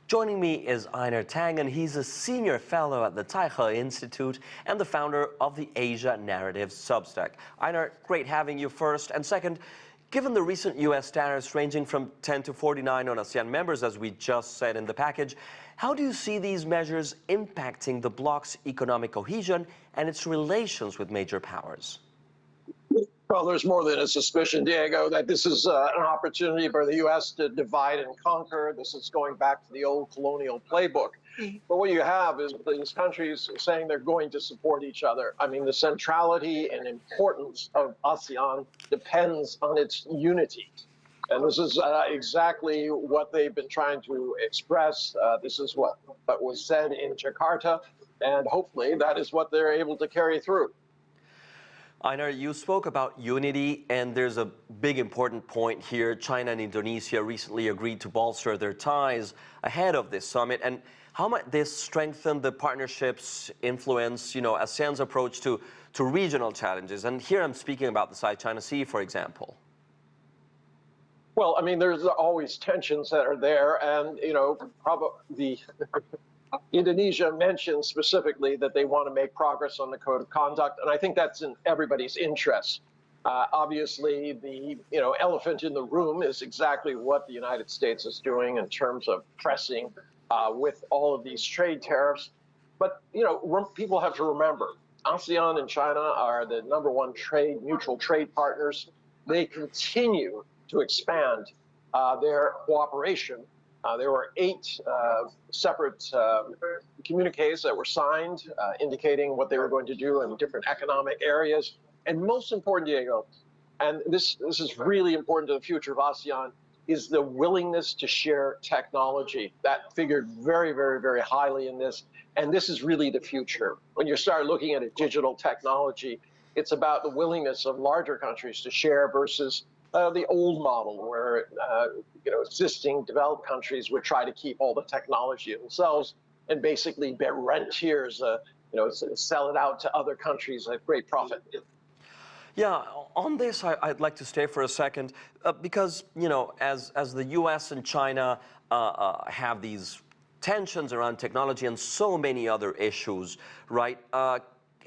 Joining me is Einar Tangen. He's a senior fellow at the Tai-he Institute and the founder of the Asia Narrative Substack. Einar, great having you first. And second, given the recent U.S. tariffs ranging from 10 to 49 on ASEAN members, as we just said in the package, how do you see these measures impacting the bloc's economic cohesion and its relations with major powers? Well, there's more than a suspicion, Diego, that this is an opportunity for the U.S. to divide and conquer. This is going back to the old colonial playbook. But what you have is these countries saying they're going to support each other. I mean, the centrality and importance of ASEAN depends on its unity. And this is exactly what they've been trying to express. This is what was said in Jakarta, and hopefully that is what they're able to carry through. Einar, you spoke about unity, and there's a big important point here. China and Indonesia recently agreed to bolster their ties ahead of this summit. And how might this strengthen the partnership's influence, ASEAN's approach to regional challenges? And here I'm speaking about the South China Sea, for example. Well, I mean, there's always tensions that are there, and, probably Indonesia mentioned specifically that they want to make progress on the code of conduct, and I think that's in everybody's interest. Obviously, the elephant in the room is exactly what the United States is doing in terms of pressing with all of these trade tariffs. But people have to remember, ASEAN and China are the #1 mutual trade partners. They continue to expand their cooperation. There were 8 separate communiques that were signed indicating what they were going to do in different economic areas. And most important, Diego, and this is really important to the future of ASEAN, is the willingness to share technology. That figured very, very, very highly in this. And this is really the future. When you start looking at a digital technology, it's about the willingness of larger countries to share versus the old model where existing developed countries would try to keep all the technology themselves and basically be rentiers, sell it out to other countries at great profit. Yeah, on this, I'd like to stay for a second because, as the U.S. and China have these tensions around technology and so many other issues, right?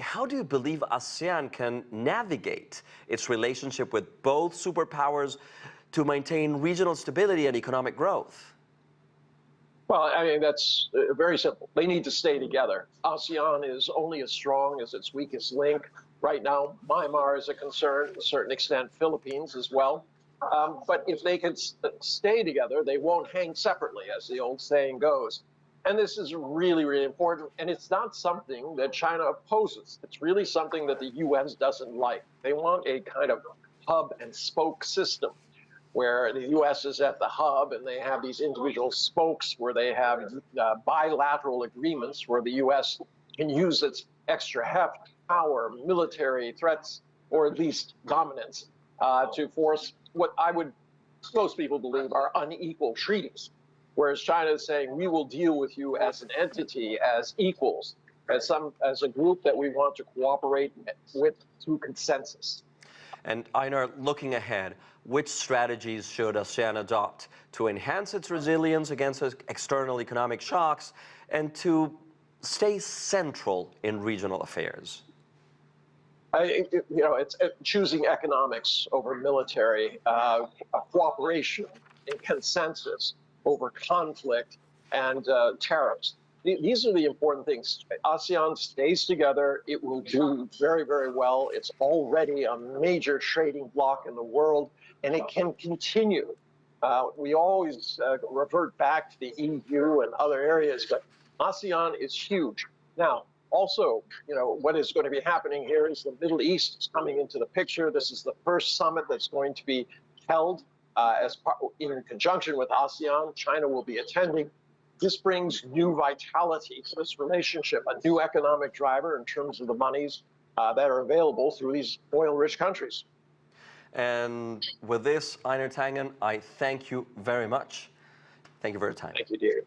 How do you believe ASEAN can navigate its relationship with both superpowers to maintain regional stability and economic growth? Well, I mean, that's very simple. They need to stay together. ASEAN is only as strong as its weakest link. Right now, Myanmar is a concern, to a certain extent, Philippines as well. But if they can stay together, they won't hang separately, as the old saying goes. And this is really, really important. And it's not something that China opposes. It's really something that the U.S. doesn't like. They want a kind of hub and spoke system where the U.S. is at the hub and they have these individual spokes where they have bilateral agreements where the U.S. can use its extra heft, power, military threats, or at least dominance to force what most people believe are unequal treaties. Whereas China is saying, we will deal with you as an entity, as equals, as a group that we want to cooperate with through consensus. And Einar, looking ahead, which strategies should ASEAN adopt to enhance its resilience against external economic shocks and to stay central in regional affairs? It's choosing economics over military, cooperation and consensus over conflict and tariffs. These are the important things. ASEAN stays together. It will do very, very well. It's already a major trading bloc in the world, and it can continue. We always revert back to the EU and other areas, but ASEAN is huge. Now, also, what is going to be happening here is the Middle East is coming into the picture. This is the first summit that's going to be held in conjunction with ASEAN. China will be attending. This brings new vitality to this relationship, a new economic driver in terms of the monies that are available through these oil-rich countries. And with this, Einar Tangen, I thank you very much. Thank you for your time. Thank you, dear.